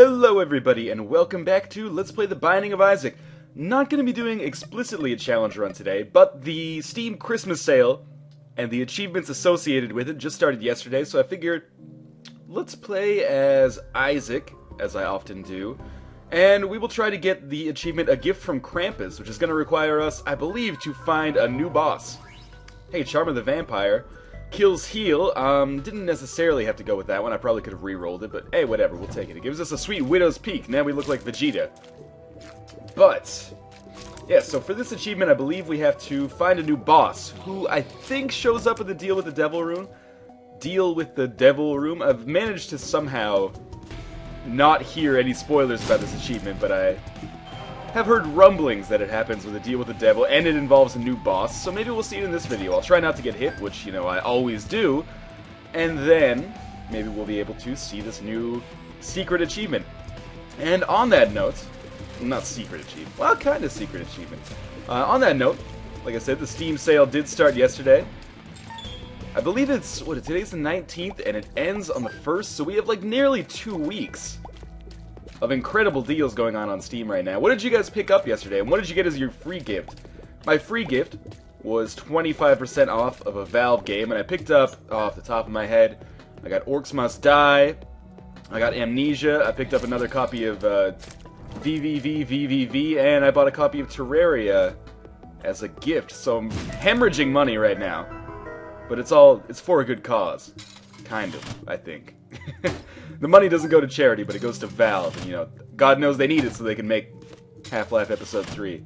Hello everybody, and welcome back to Let's Play The Binding of Isaac. Not going to be doing explicitly a challenge run today, but the Steam Christmas sale and the achievements associated with it just started yesterday, so I figured let's play as Isaac, as I often do, and we will try to get the achievement A Gift from Krampus, which is going to require us, I believe, to find a new boss. Hey, Charm of the Vampire. Kills heal, didn't necessarily have to go with that one, I probably could have re-rolled it, but hey, whatever, we'll take it. It gives us a sweet Widow's Peak, now we look like Vegeta. But, yeah, so for this achievement I believe we have to find a new boss, who I think shows up in the Deal with the Devil room. I've managed to somehow not hear any spoilers about this achievement, but I have heard rumblings that it happens with a Deal with the Devil, and it involves a new boss, so maybe we'll see it in this video. I'll try not to get hit, which, you know, I always do, and then maybe we'll be able to see this new secret achievement. And on that note, not secret achievement, well, kind of secret achievement. On that note, like I said, the Steam sale did start yesterday. I believe it's, today's the 19th, and it ends on the 1st, so we have like nearly 2 weeks of incredible deals going on Steam right now. What did you guys pick up yesterday, and what did you get as your free gift? My free gift was 25% off of a Valve game, and I picked up, off the top of my head, I got Orcs Must Die, I got Amnesia, I picked up another copy of VVV, and I bought a copy of Terraria as a gift, so I'm hemorrhaging money right now. But it's for a good cause. Kind of, I think. The money doesn't go to charity, but it goes to Valve, and, you know, God knows they need it so they can make Half-Life Episode 3.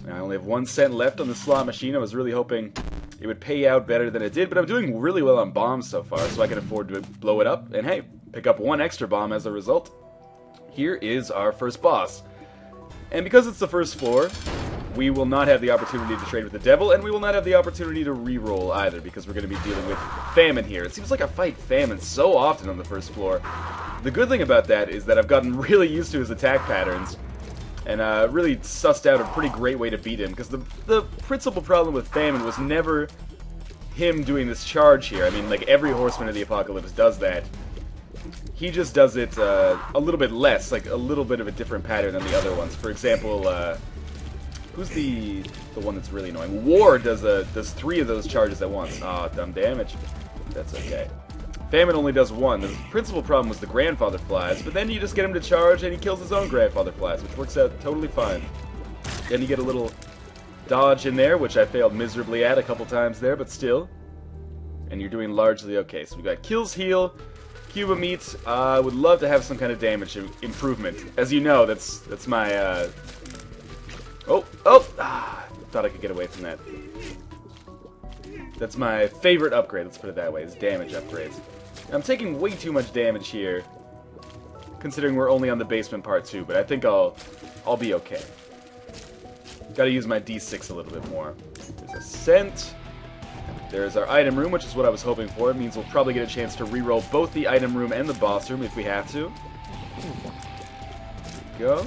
I only have 1 cent left on the slot machine. I was really hoping it would pay out better than it did, but I'm doing really well on bombs so far, so I can afford to blow it up, and hey, pick up 1 extra bomb as a result. Here is our first boss. And because it's the first floor, we will not have the opportunity to trade with the devil, and we will not have the opportunity to re-roll either, because we're going to be dealing with Famine here. It seems like I fight Famine so often on the first floor. The good thing about that is that I've gotten really used to his attack patterns, and really sussed out a pretty great way to beat him, because the principal problem with Famine was never him doing this charge here. I mean, like, every Horseman of the Apocalypse does that. He just does it a little bit less, like a little bit of a different pattern than the other ones. For example, who's the one that's really annoying? War does 3 of those charges at once. Ah, dumb damage. That's okay. Famine only does 1. The principal problem was the Grandfather Flies, but then you just get him to charge and he kills his own Grandfather Flies, which works out totally fine. Then you get a little dodge in there, which I failed miserably at a couple times there, but still. And you're doing largely okay. So we got Kills Heal, Cuba Meat. I would love to have some kind of damage improvement. As you know, that's my thought I could get away from that. That's my favorite upgrade, let's put it that way, is damage upgrades. I'm taking way too much damage here, considering we're only on the basement part 2, but I think I'll be okay. Gotta use my D6 a little bit more. There's a scent. There's our item room, which is what I was hoping for. It means we'll probably get a chance to reroll both the item room and the boss room if we have to. Go.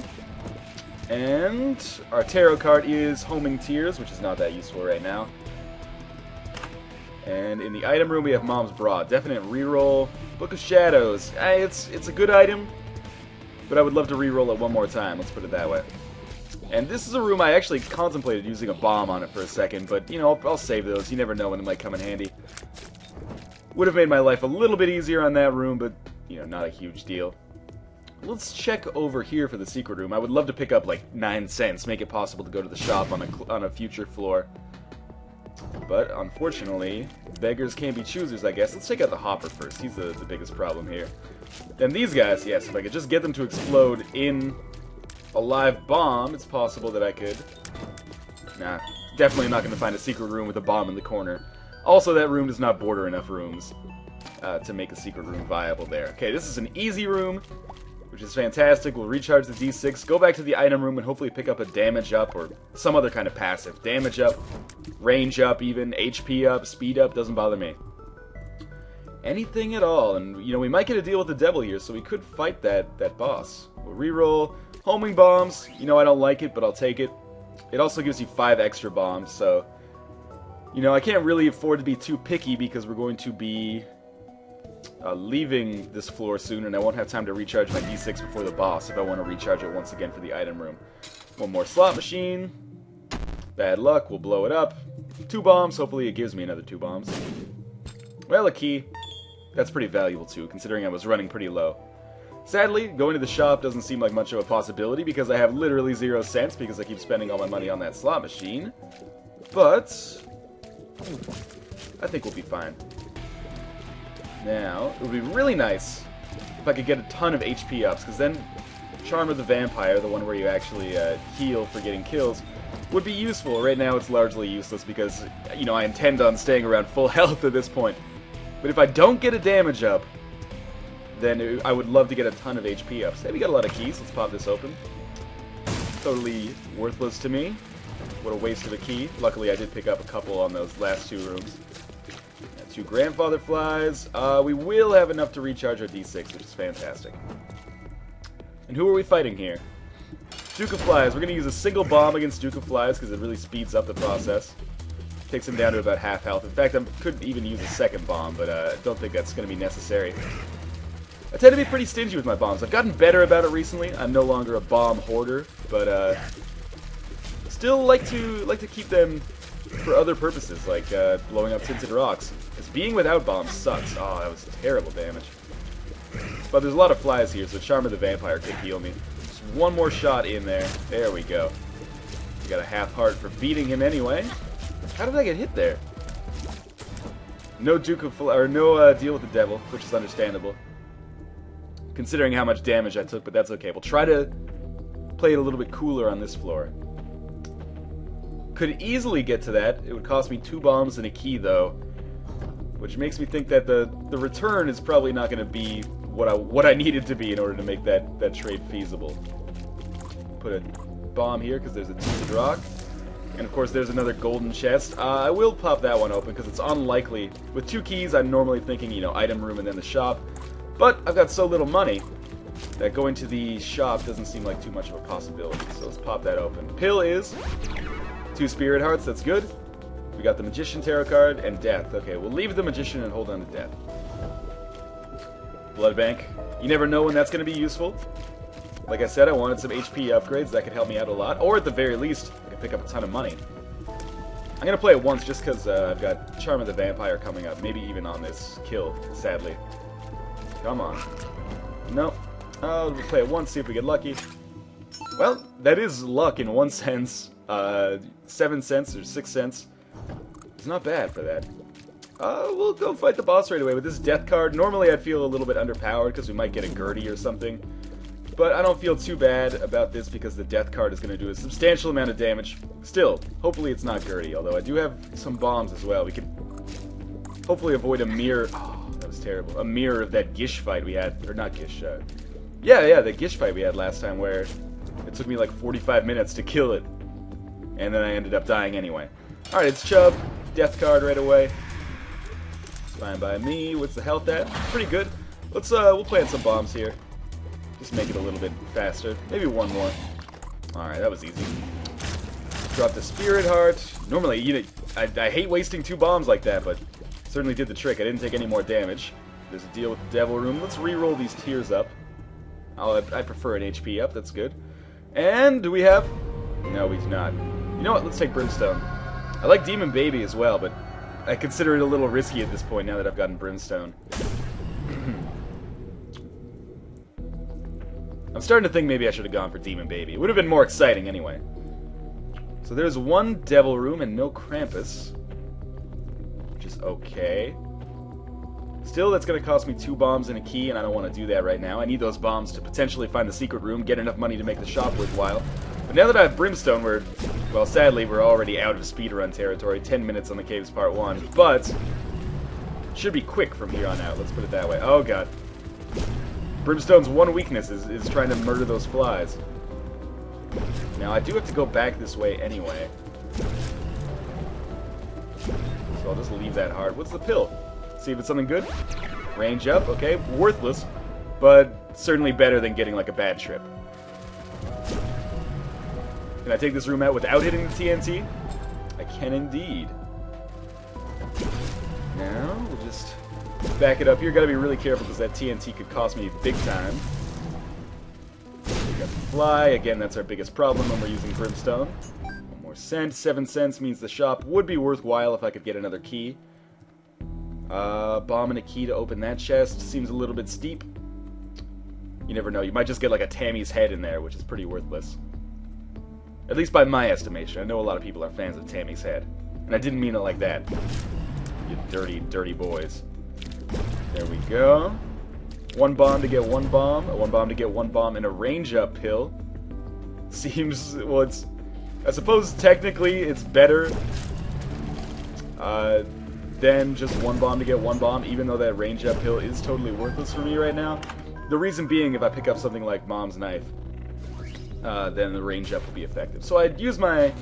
And our tarot card is Homing Tears, which is not that useful right now. And in the item room we have Mom's Bra. Definite reroll. Book of Shadows. It's a good item, but I would love to reroll it one more time, let's put it that way. And this is a room I actually contemplated using a bomb on it for a second, but, you know, I'll save those. You never know when it might come in handy. Would have made my life a little bit easier on that room, but, you know, not a huge deal. Let's check over here for the secret room. I would love to pick up like 9 cents, make it possible to go to the shop on a future floor. But unfortunately, beggars can't be choosers, I guess. Let's check out the Hopper first. He's the biggest problem here. Then these guys, yes, if I could just get them to explode in a live bomb, it's possible that I could. Nah, definitely not going to find a secret room with a bomb in the corner. Also, that room does not border enough rooms to make a secret room viable there. Okay, this is an easy room, which is fantastic. We'll recharge the D6, go back to the item room, and hopefully pick up a damage up or some other kind of passive. Damage up, range up even, HP up, speed up, doesn't bother me. Anything at all, and, you know, we might get a deal with the devil here, so we could fight that boss. We'll reroll. Homing bombs, you know, I don't like it, but I'll take it. It also gives you 5 extra bombs, so, you know, I can't really afford to be too picky because we're going to be leaving this floor soon, and I won't have time to recharge my D6 before the boss if I want to recharge it once again for the item room. One more slot machine. Bad luck, we'll blow it up. 2 bombs, hopefully it gives me another 2 bombs. Well, a key. That's pretty valuable too, considering I was running pretty low. Sadly, going to the shop doesn't seem like much of a possibility because I have literally 0 cents because I keep spending all my money on that slot machine. But I think we'll be fine. Now, it would be really nice if I could get a ton of HP ups, because then Charm of the Vampire, the one where you actually heal for getting kills, would be useful. Right now it's largely useless because, you know, I intend on staying around full health at this point. But if I don't get a damage up, then I would love to get a ton of HP ups. Hey, we got a lot of keys. Let's pop this open. Totally worthless to me. What a waste of a key. Luckily, I did pick up a couple on those last 2 rooms. 2 grandfather flies. We will have enough to recharge our D6, which is fantastic. And who are we fighting here? Duke of Flies. We're going to use a single bomb against Duke of Flies because it really speeds up the process. Takes him down to about half health. In fact, I could even use a second bomb, but I don't think that's going to be necessary. I tend to be pretty stingy with my bombs. I've gotten better about it recently. I'm no longer a bomb hoarder, but still like to keep them for other purposes, like blowing up tinted rocks. Because being without bombs sucks. Oh, that was terrible damage. But there's a lot of flies here, so Charm of the Vampire could heal me. Just one more shot in there. There we go. We got a half heart for beating him anyway. How did I get hit there? No Duke of no deal with the devil, which is understandable, considering how much damage I took. But that's okay. We'll try to play it a little bit cooler on this floor. Could easily get to that. It would cost me 2 bombs and a key, though, which makes me think that the return is probably not going to be what I needed to be in order to make that trade feasible. Put a bomb here because there's a tinted rock, and of course there's another golden chest. I will pop that one open because it's unlikely. With 2 keys, I'm normally thinking, you know, item room and then the shop, but I've got so little money that going to the shop doesn't seem like too much of a possibility. So let's pop that open. Pill is 2 spirit hearts, that's good. We got the Magician Tarot card and Death. Okay, we'll leave the Magician and hold on to Death. Blood Bank. You never know when that's going to be useful. Like I said, I wanted some HP upgrades that could help me out a lot. Or at the very least, I could pick up a ton of money. I'm going to play it once just because I've got Charm of the Vampire coming up. Maybe even on this kill, sadly. Come on. Nope. We'll play it once, see if we get lucky. Well, that is luck in one sense. 7 cents or 6 cents. It's not bad for that. We'll go fight the boss right away with this Death card. Normally I'd feel a little bit underpowered because we might get a Gertie or something. But I don't feel too bad about this because the Death card is going to do a substantial amount of damage. Still, hopefully it's not Gertie, although I do have some bombs as well. We could hopefully avoid a mirror. Oh, that was terrible. A mirror of that Gish fight we had. Or not Gish. Yeah, the Gish fight we had last time where it took me like 45 minutes to kill it. And then I ended up dying anyway. Alright, it's Chubb. Death card right away. Fine by me. What's the health at? Pretty good. Let's we'll plant some bombs here. Just make it a little bit faster. Maybe one more. Alright, that was easy. Drop the Spirit Heart. Normally, you know, I hate wasting 2 bombs like that, but certainly did the trick. I didn't take any more damage. There's a deal with the Devil Room. Let's re-roll these tears up. I prefer an HP up. That's good. And do we have... No, we do not. You know what? Let's take Brimstone. I like Demon Baby as well, but I consider it a little risky at this point now that I've gotten Brimstone. I'm starting to think maybe I should have gone for Demon Baby. It would have been more exciting anyway. So there's 1 Devil Room and no Krampus, which is okay. Still, that's going to cost me 2 bombs and a key, and I don't want to do that right now. I need those bombs to potentially find the secret room, get enough money to make the shop worthwhile. But now that I have Brimstone, well, sadly, we're already out of speedrun territory. 10 minutes on the Caves Part 1, but it should be quick from here on out. Let's put it that way. Oh, God. Brimstone's one weakness is trying to murder those flies. Now, I do have to go back this way anyway. So I'll just leave that hard. What's the pill? See if it's something good. Range up, okay. Worthless, but certainly better than getting like a bad trip. Can I take this room out without hitting the TNT? I can indeed. Now, we'll just Back it up here. Gotta be really careful because that TNT could cost me big time. We got the fly. Again, that's our biggest problem when we're using Brimstone. One more cent. 7 cents means the shop would be worthwhile if I could get another key. Bomb and a key to open that chest. Seems a little bit steep. You never know. You might just get like a Tammy's head in there, which is pretty worthless. At least by my estimation. I know a lot of people are fans of Tammy's head. And I didn't mean it like that. You dirty, dirty boys. There we go. 1 bomb to get 1 bomb. 1 bomb to get 1 bomb and a range-up pill. Seems... well, it's... I suppose technically it's better than just 1 bomb to get 1 bomb, even though that range-up pill is totally worthless for me right now. The reason being, if I pick up something like Mom's Knife, then the range-up will be effective. So I'd use my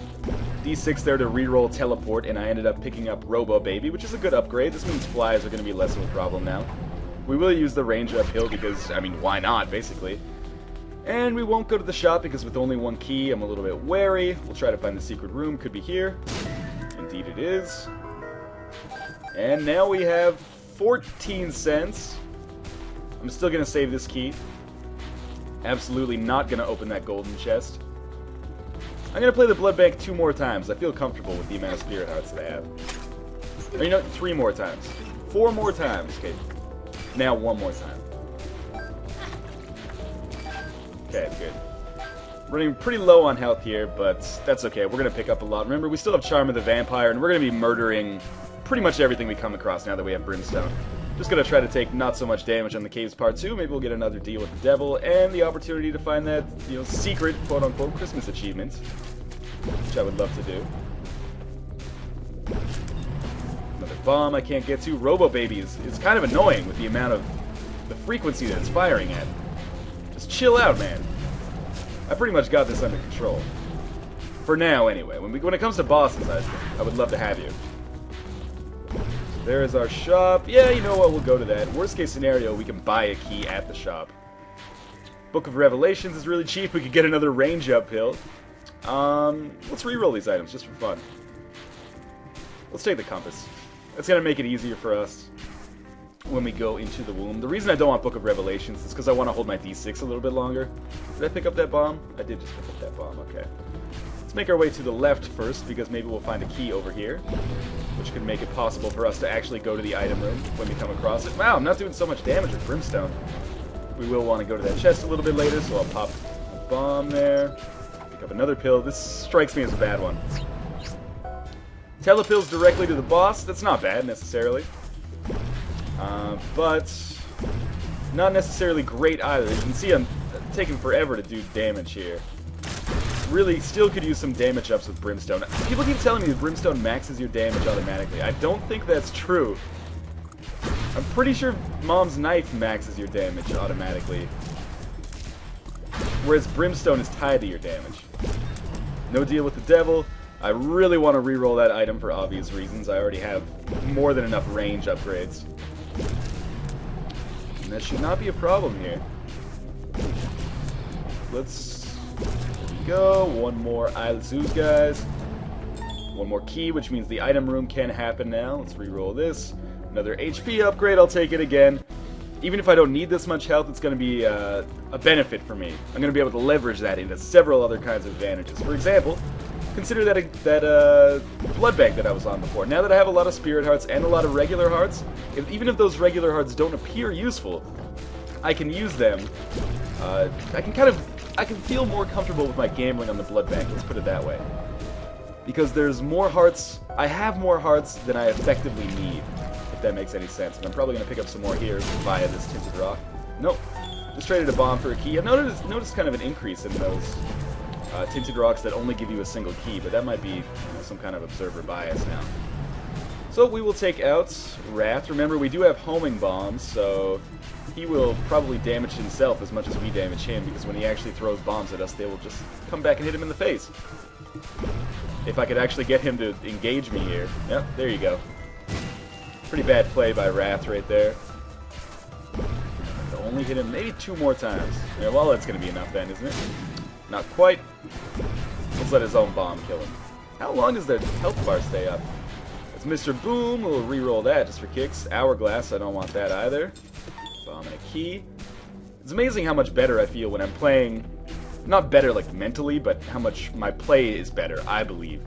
D6 there to reroll Teleport, and I ended up picking up Robo Baby, which is a good upgrade. This means flies are going to be less of a problem now. We will use the range-up hill because, I mean, why not, basically. And we won't go to the shop because with only 1 key, I'm a little bit wary. We'll try to find the secret room. Could be here. Indeed it is. And now we have 14 cents. I'm still going to save this key. Absolutely not going to open that golden chest. I'm going to play the blood bank 2 more times. I feel comfortable with the amount of spirit hearts that I have. Or, you know, 3 more times. 4 more times. Okay. Now 1 more time. Okay, good. Running pretty low on health here, but that's okay. We're going to pick up a lot. Remember, we still have Charm of the Vampire, and we're going to be murdering pretty much everything we come across now that we have Brimstone. Just going to try to take not so much damage on the Caves Part 2. Maybe we'll get another deal with the devil, and the opportunity to find that, you know, secret, quote-unquote, Christmas achievement, which I would love to do. Another bomb I can't get to. Robo Baby is kind of annoying with the amount of the frequency that it's firing at. Just chill out, man. I pretty much got this under control. For now, anyway. When it comes to bosses, I would love to have you. There is our shop. Yeah, you know what? We'll go to that. Worst case scenario, we can buy a key at the shop. Book of Revelations is really cheap. We could get another range up hill. Let's reroll these items just for fun. Let's take the compass. That's going to make it easier for us when we go into the womb. The reason I don't want Book of Revelations is because I want to hold my D6 a little bit longer. Did I pick up that bomb? I did just pick up that bomb. Okay. Let's make our way to the left first, because maybe we'll find a key over here, which could make it possible for us to actually go to the item room when we come across it. Wow, I'm not doing so much damage with Brimstone. We will want to go to that chest a little bit later, so I'll pop a bomb there. Pick up another pill. This strikes me as a bad one. Telepills directly to the boss. That's not bad, necessarily. But not necessarily great either. You can see I'm taking forever to do damage here. Really, still could use some damage ups with Brimstone. People keep telling me that Brimstone maxes your damage automatically. I don't think that's true. I'm pretty sure Mom's Knife maxes your damage automatically, whereas Brimstone is tied to your damage. No deal with the devil. I really want to reroll that item for obvious reasons. I already have more than enough range upgrades. And that should not be a problem here. Let's... There we go. 1 more Isle Zeus, guys. 1 more key, which means the item room can happen now. Let's reroll this. Another HP upgrade. I'll take it again. Even if I don't need this much health, it's going to be a benefit for me. I'm going to be able to leverage that into several other kinds of advantages. For example, consider that blood bank that I was on before. Now that I have a lot of spirit hearts and a lot of regular hearts, even if those regular hearts don't appear useful, I can use them. I can feel more comfortable with my gambling on the blood bank, let's put it that way. Because there's more hearts, I have more hearts than I effectively need, if that makes any sense. And I'm probably going to pick up some more here via this Tinted Rock. Nope, just traded a bomb for a key. I've noticed kind of an increase in those Tinted Rocks that only give you a single key, but that might be, you know, some kind of observer bias now. So we will take out Wrath. Remember, we do have homing bombs, so he will probably damage himself as much as we damage him, because when he actually throws bombs at us, they will just come back and hit him in the face. If I could actually get him to engage me here. Yep, there you go. Pretty bad play by Wrath right there. I'll only hit him maybe 2 more times. Yeah, well, that's going to be enough then, isn't it? Not quite. Let's let his own bomb kill him. How long does their health bar stay up? It's Mr. Boom. We'll re-roll that just for kicks. Hourglass, I don't want that either. Bomb and a key. It's amazing how much better I feel when I'm playing, not better like mentally, but how much my play is better, I believe,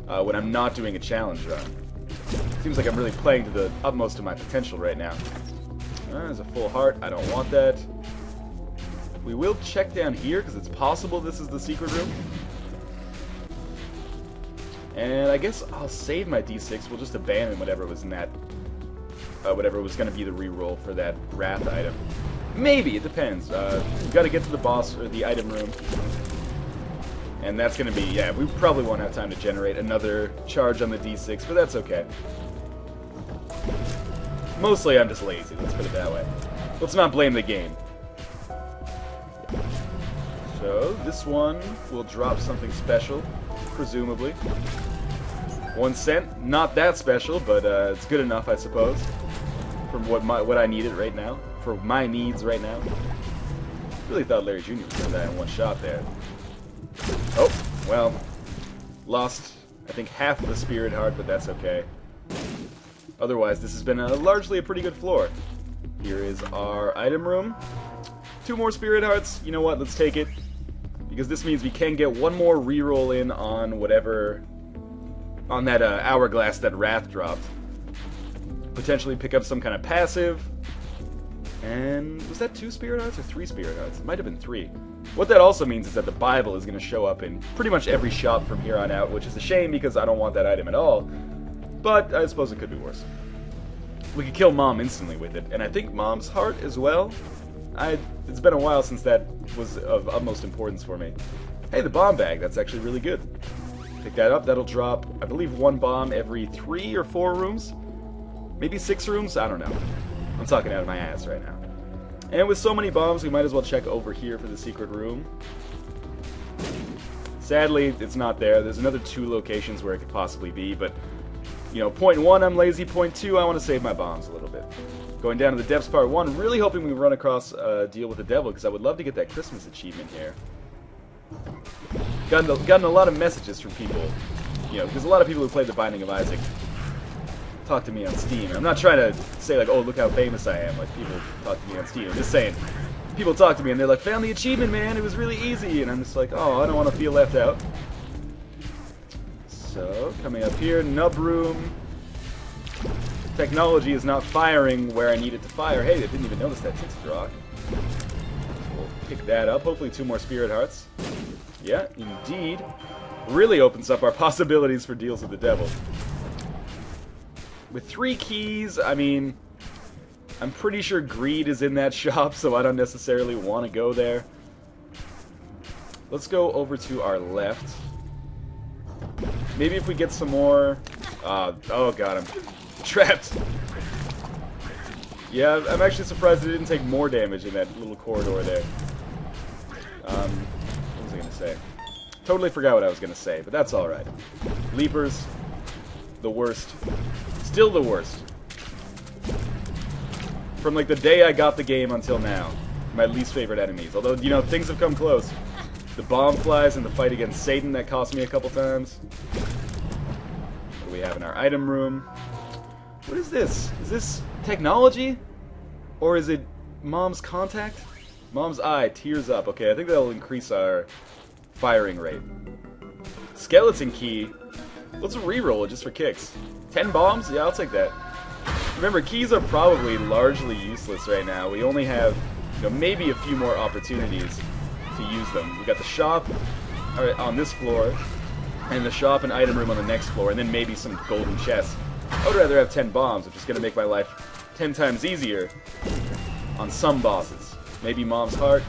when I'm not doing a challenge run. Seems like I'm really playing to the utmost of my potential right now. There's a full heart. I don't want that. We will check down here because it's possible this is the secret room. And I guess I'll save my D6. We'll just abandon whatever was in that, whatever was going to be the reroll for that wrath item. Maybe, it depends. We've got to get to the boss, or the item room. And that's going to be, yeah, we probably won't have time to generate another charge on the D6, but that's okay. Mostly I'm just lazy, let's put it that way. Let's not blame the game. So, this one will drop something special, presumably. 1 cent, not that special, but it's good enough, I suppose, for what I needed right now, for my needs right now. Really thought Larry Jr. was going to die in one shot there. Oh, well, lost, I think, half the Spirit Heart, but that's okay. Otherwise, this has been largely a pretty good floor. Here is our item room. 2 more Spirit Hearts. You know what? Let's take it. Because this means we can get 1 more reroll in on whatever... on that hourglass that Wrath dropped. Potentially pick up some kind of passive. And was that 2 Spirit Hearts or 3 Spirit Hearts? It might have been 3. What that also means is that the Bible is going to show up in pretty much every shop from here on out, which is a shame because I don't want that item at all. But I suppose it could be worse. We could kill Mom instantly with it, and I think Mom's heart as well. It's been a while since that was of utmost importance for me. Hey, the bomb bag, that's actually really good. Pick that up, that'll drop, I believe, 1 bomb every 3 or 4 rooms? Maybe 6 rooms? I don't know. I'm talking out of my ass right now. And with so many bombs, we might as well check over here for the secret room. Sadly, it's not there. There's another 2 locations where it could possibly be, but, you know, point 1, I'm lazy. Point 2, I want to save my bombs a little bit. Going down to the depths part 1, really hoping we run across Deal with the Devil, because I would love to get that Christmas achievement here. Gotten a lot of messages from people, you know, because a lot of people who played The Binding of Isaac talk to me on Steam. I'm not trying to say, like, oh, look how famous I am. Like, people talk to me on Steam. I'm just saying, people talk to me and they're like, found the achievement, man, it was really easy. And I'm just like, oh, I don't want to feel left out. So, coming up here, nub room. Technology is not firing where I need it to fire. Hey, I didn't even notice that tinted rock. So we'll pick that up. Hopefully 2 more Spirit Hearts. Yeah, indeed. Really opens up our possibilities for deals with the devil. With 3 keys, I mean, I'm pretty sure greed is in that shop, so I don't necessarily want to go there. Let's go over to our left. Maybe if we get some more... oh god, I'm trapped. Yeah, I'm actually surprised it didn't take more damage in that little corridor there. What was I going to say? Totally forgot what I was going to say, but that's alright. Leapers, the worst. Still the worst. From like the day I got the game until now, my least favorite enemies. Although, you know, things have come close. The bomb flies in the fight against Satan that cost me a couple times. What do we have in our item room? What is this? Is this technology? Or is it Mom's contact? Mom's eye tears up. Okay, I think that'll increase our firing rate. Skeleton key. Let's reroll it just for kicks. 10 bombs? Yeah, I'll take that. Remember, keys are probably largely useless right now. We only have, you know, maybe a few more opportunities to use them. We got the shop on this floor, and the shop and item room on the next floor, and then maybe some golden chests. I would rather have 10 bombs, which is going to make my life 10 times easier on some bosses. Maybe Mom's Heart.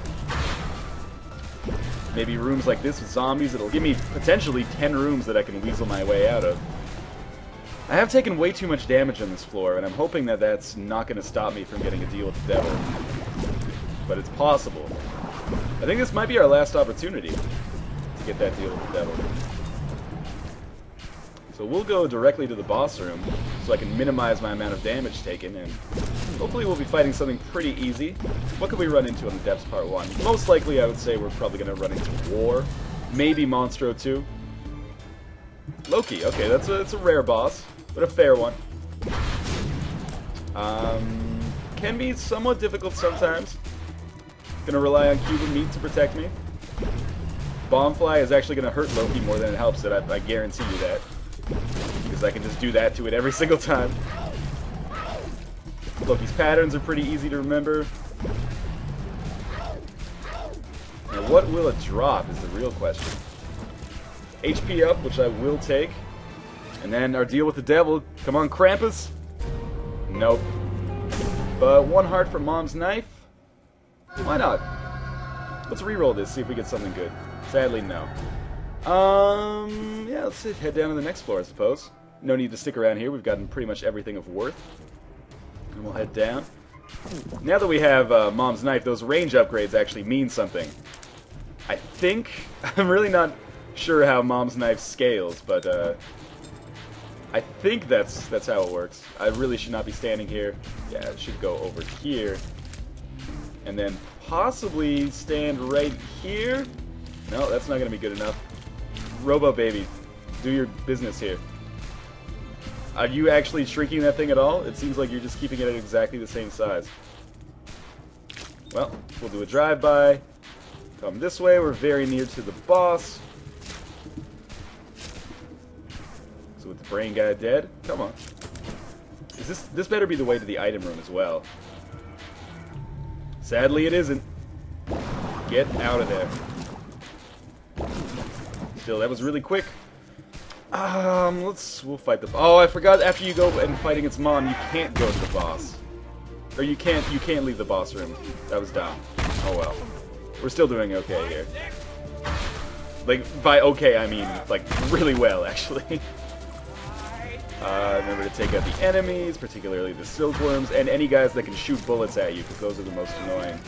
Maybe rooms like this with zombies. It'll give me potentially 10 rooms that I can weasel my way out of. I have taken way too much damage on this floor, and I'm hoping that that's not going to stop me from getting a deal with the devil. But it's possible. I think this might be our last opportunity to get that deal with the devil. So we'll go directly to the boss room so I can minimize my amount of damage taken, and hopefully we'll be fighting something pretty easy. What could we run into on the Depths Part 1? Most likely I would say we're probably going to run into War. Maybe Monstro 2. Loki, okay, that's a rare boss. but a fair one. Can be somewhat difficult sometimes. Gonna rely on Cuban meat to protect me. Bombfly is actually gonna hurt Loki more than it helps it, I guarantee you that. Because I can just do that to it every single time. Loki's patterns are pretty easy to remember. Now what will it drop is the real question. HP up, which I will take. And then our deal with the devil. Come on, Krampus! Nope. But 1 heart for Mom's Knife? Why not? Let's re-roll this, see if we get something good. Sadly, no. Yeah, let's head down to the next floor, I suppose. No need to stick around here, we've gotten pretty much everything of worth. And we'll head down. Now that we have Mom's Knife, those range upgrades actually mean something. I think, I'm really not sure how Mom's Knife scales, but I think that's how it works. I really should not be standing here. Yeah, it should go over here. And then possibly stand right here. No, that's not going to be good enough. Robo Baby, do your business here. Are you actually shrinking that thing at all? It seems like you're just keeping it at exactly the same size. Well, we'll do a drive-by. Come this way, we're very near to the boss. So with the brain guy dead, come on. This better be the way to the item room as well. Sadly it isn't. Get out of there. Still, that was really quick. We'll fight the... Oh, I forgot, after you go and fight against Mom, you can't go to the boss. Or you can't leave the boss room. That was dumb. Oh well. We're still doing okay here. Like, by okay, I mean, like, really well, actually. Remember to take out the enemies, particularly the silkworms, and any guys that can shoot bullets at you, because those are the most annoying.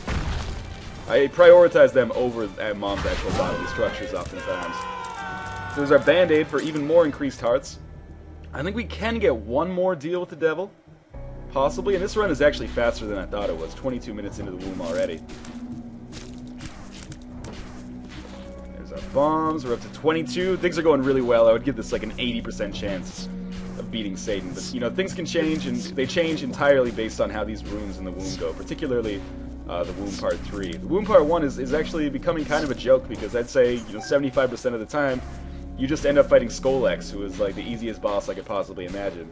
I prioritize them over Mom's actual bodily structures oftentimes. There's our Band-Aid for even more increased hearts. I think we can get one more deal with the devil. Possibly, and this run is actually faster than I thought it was. 22 minutes into the womb already. There's our bombs. We're up to 22. Things are going really well. I would give this like an 80% chance of beating Satan. But, you know, things can change, and they change entirely based on how these rooms in the womb go. Particularly the womb part 3. The womb part 1 is actually becoming kind of a joke, because I'd say, you know, 75% of the time, you just end up fighting Skolex, who is like the easiest boss I could possibly imagine.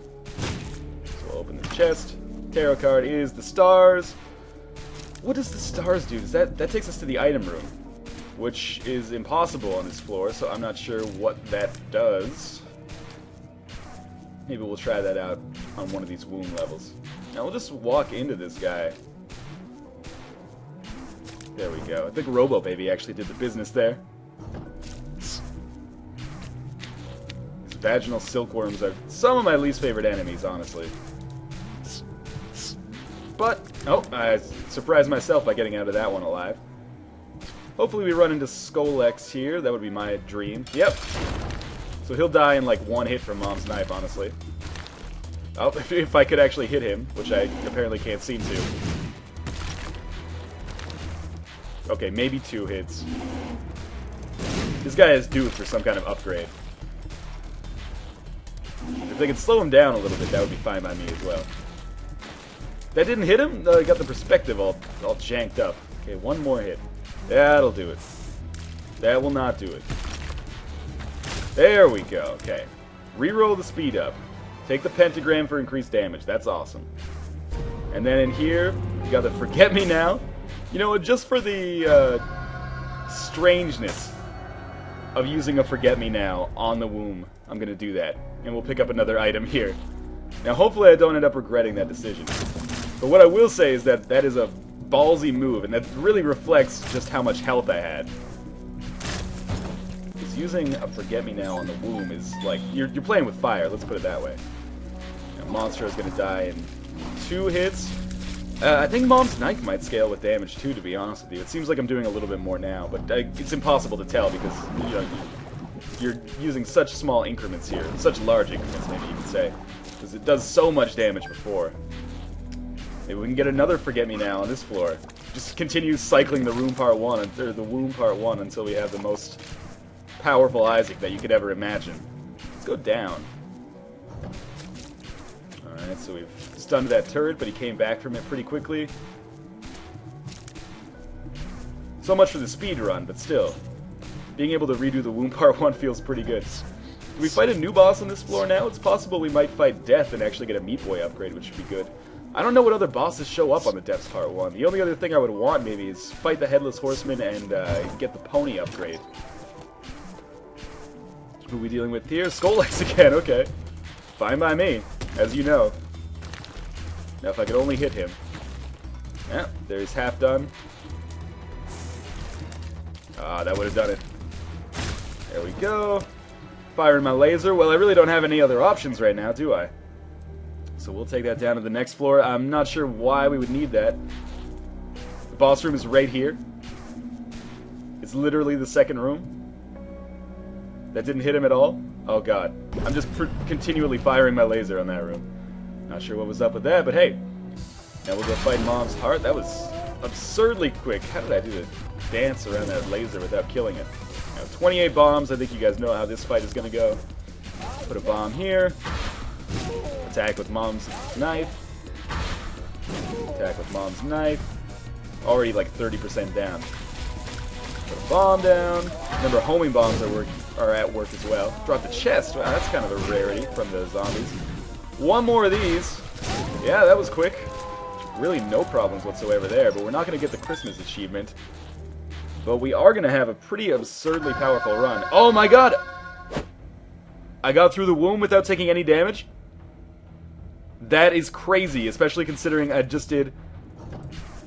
So we'll open this chest. Tarot card is the stars. What does the stars do? That takes us to the item room, which is impossible on this floor, so I'm not sure what that does. Maybe we'll try that out on one of these womb levels. Now we'll just walk into this guy. There we go. I think Robo Baby actually did the business there. These vaginal silkworms are some of my least favorite enemies, honestly. But, oh, I surprised myself by getting out of that one alive. Hopefully we run into Skolex here. That would be my dream. Yep. So he'll die in like one hit from Mom's Knife, honestly. Oh, if I could actually hit him, which I apparently can't seem to. Okay, maybe 2 hits. This guy is due for some kind of upgrade. If they could slow him down a little bit, that would be fine by me as well. That didn't hit him? No, I got the perspective all janked up. Okay, one more hit. That'll do it. That will not do it. There we go. Okay. Reroll the speed up. Take the pentagram for increased damage. That's awesome. And then in here, we got the Forget Me Now. You know what? Just for the strangeness of using a Forget Me Now on the womb, I'm going to do that. And we'll pick up another item here. Now, hopefully I don't end up regretting that decision. But what I will say is that that is a ballsy move, and that really reflects just how much health I had. Because using a Forget Me Now on the womb is like, you're playing with fire, let's put it that way. Now, Monster is going to die in 2 hits. I think Mom's Knife might scale with damage too, to be honest with you. It seems like I'm doing a little bit more now, but it's impossible to tell because, you know, you're using such small increments here. Such large increments, maybe you could say. Because it does so much damage before. Maybe we can get another Forget Me Now on this floor. Just continue cycling the room part 1, or the womb part 1, until we have the most powerful Isaac that you could ever imagine. Let's go down. Alright, so we've stunned that turret, but he came back from it pretty quickly. So much for the speed run, but still. Being able to redo the Womb Part 1 feels pretty good. Do we fight a new boss on this floor now? It's possible we might fight Death and actually get a Meat Boy upgrade, which would be good. I don't know what other bosses show up on the Depths Part 1. The only other thing I would want, maybe, is fight the Headless Horseman and get the Pony upgrade. Who are we dealing with here? Skull-Legs again, okay. Fine by me, as you know. Now if I could only hit him. Yeah, there's half done. Ah, that would have done it. There we go. Firing my laser. Well, I really don't have any other options right now, do I? So we'll take that down to the next floor. I'm not sure why we would need that. The boss room is right here. It's literally the second room. That didn't hit him at all? Oh god. I'm just continually firing my laser on that room. Not sure what was up with that, but hey. Now we'll go fight Mom's Heart. That was absurdly quick. How did I do the dance around that laser without killing it? Now, 28 bombs. I think you guys know how this fight is going to go. Put a bomb here. Attack with Mom's knife. Attack with Mom's knife. Already like 30% down. Put a bomb down. Remember, homing bombs are at work as well. Drop the chest. Wow, that's kind of a rarity from the zombies. One more of these. Yeah, that was quick. Really no problems whatsoever there, but we're not going to get the Christmas achievement. But we are going to have a pretty absurdly powerful run. Oh my god! I got through the womb without taking any damage? That is crazy, especially considering I just did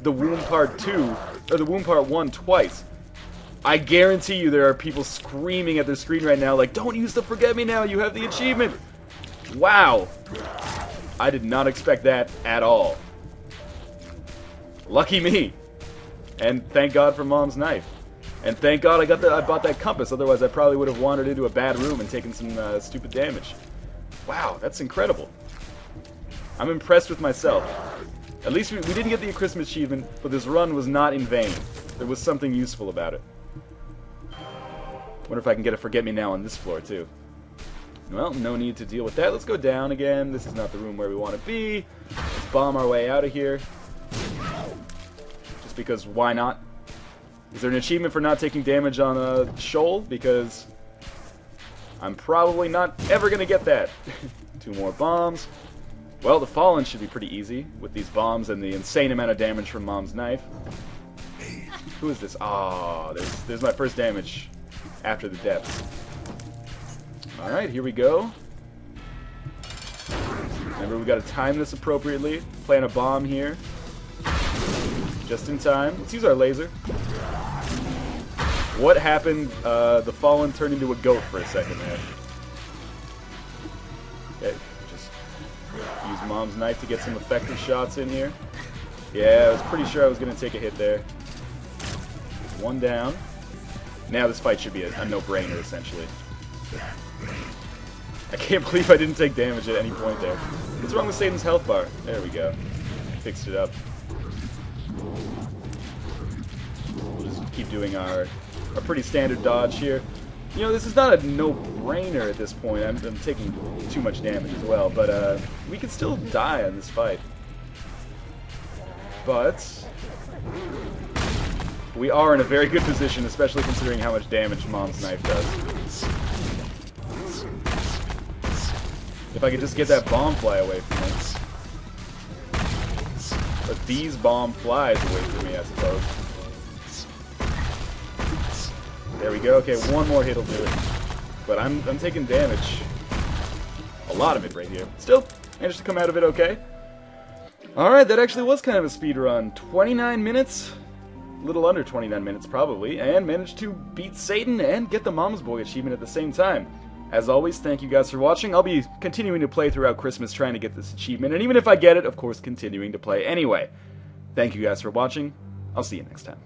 the Womb Part 2, or the Womb Part 1 twice. I guarantee you there are people screaming at their screen right now like, don't use the Forget Me Now, you have the achievement! Wow! I did not expect that at all. Lucky me! And thank God for Mom's knife. And thank God I bought that compass, otherwise I probably would have wandered into a bad room and taken some stupid damage. Wow, that's incredible. I'm impressed with myself. At least we didn't get the Christmas achievement, but this run was not in vain. There was something useful about it. Wonder if I can get a Forget Me Now on this floor, too. Well, no need to deal with that. Let's go down again. This is not the room where we want to be. Let's bomb our way out of here. Just because, why not? Is there an achievement for not taking damage on a shoal? Because I'm probably not ever going to get that. 2 more bombs. Well, the Fallen should be pretty easy with these bombs and the insane amount of damage from Mom's knife. Who is this? Ah, there's my first damage after the depths. Alright, here we go. Remember, we got to time this appropriately. Plant a bomb here. Just in time. Let's use our laser. What happened? The Fallen turned into a goat for a second there. Okay, just use Mom's knife to get some effective shots in here. Yeah, I was pretty sure I was going to take a hit there. 1 down. Now this fight should be a no-brainer, essentially. I can't believe I didn't take damage at any point there. What's wrong with Satan's health bar? There we go. Fixed it up. We'll just keep doing our pretty standard dodge here. You know, this is not a no-brainer at this point. I'm taking too much damage as well, but we can still die on this fight. But we are in a very good position, especially considering how much damage Mom's knife does. If I could just get that bomb fly away from me. But these bomb flies away from me, I suppose. There we go. Okay, 1 more hit will do it. But I'm taking damage. A lot of it right here. Still, managed to come out of it okay. Alright, that actually was kind of a speed run. 29 minutes? A little under 29 minutes, probably. And managed to beat Satan and get the Mom's Boy achievement at the same time. As always, thank you guys for watching. I'll be continuing to play throughout Christmas trying to get this achievement. And even if I get it, of course, continuing to play anyway. Thank you guys for watching. I'll see you next time.